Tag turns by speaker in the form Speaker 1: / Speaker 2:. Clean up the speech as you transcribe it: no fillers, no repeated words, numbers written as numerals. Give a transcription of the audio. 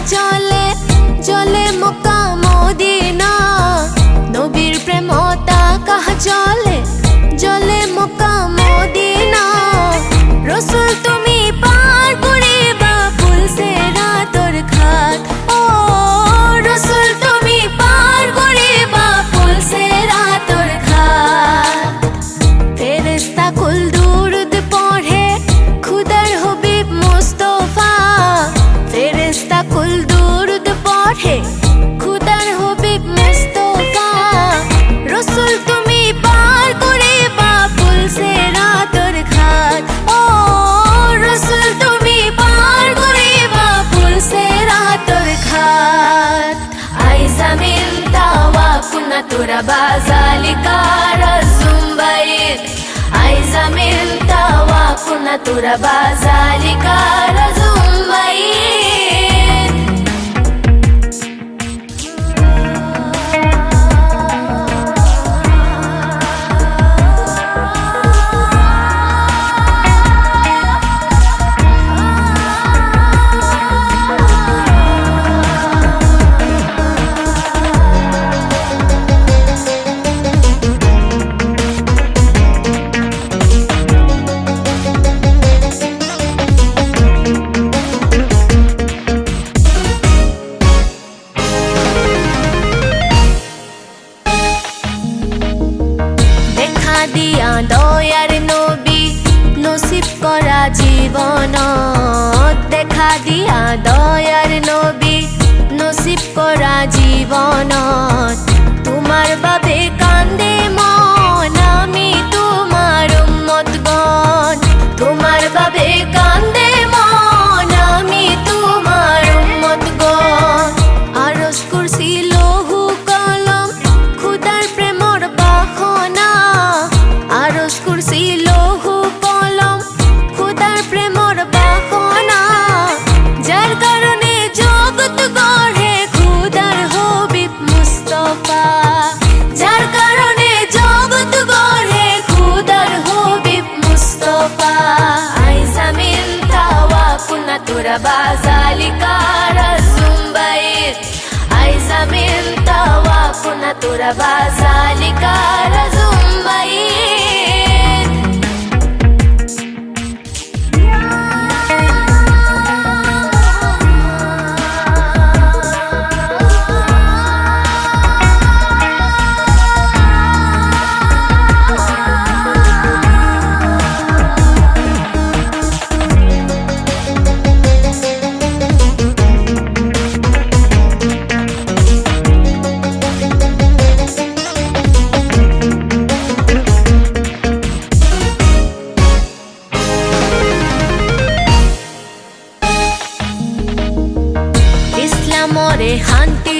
Speaker 1: জলে জলে Mecca Medina নবীর প্রেমতা কাহা জলে জলে মক্কা মদিনা রসুল তুমি পার করিবা ফুলছে রাতর ঘাট ও রসুল তুমি পার করিবা ফুলছে রাতর ঘাট ফেরেশতা কুল দুরুদ পড়ে খুদার হবিব মুস্তাফা ফেরেশতা কুল দুরুদ পড়ে খুদার হবিব মুস্তাফা রসুল তুমি পার করিবা ফুলছে রাতর ঘাট ও রসুল তুমি পার করিবা ফুলছে রাতর ঘাট আইসা মিন তাওয়া কুনা তুরাবা জালিকা রাজুম্বাইর আইসা মিন তাওয়া কুনা তুরাবা জালিকা রাজুম্বাইর দিয়া দয়ার নবী নসিব করা জীবন দেখা দিয়া দয়ার নবী নসিব করা জীবন তোমার বাবে কান্দে মন আমি তোমার উম্মতগণ তোমার বাবে কান্দে মন আমি তোমার উম্মতগণ আরশ কুরসি লৌহ কলম খুদার প্রেমর বাহনা আরশ কুরসি লৌহ কলম খুদার প্রেমর বাহনা যার কারণে জগৎ গড়ে খুদার হবিব মুস্তাফা যার কারণে জগৎ গড়ে খুদার হবিব মুস্তাফা আইসা মিন তাওয়া কুনা তুরাবা জালিকা রাজুম্বাইর আইসা মিন তাওয়া কুনা তুরাবা জালিকা রাজুম্বাইর ইসলামরে শান্তি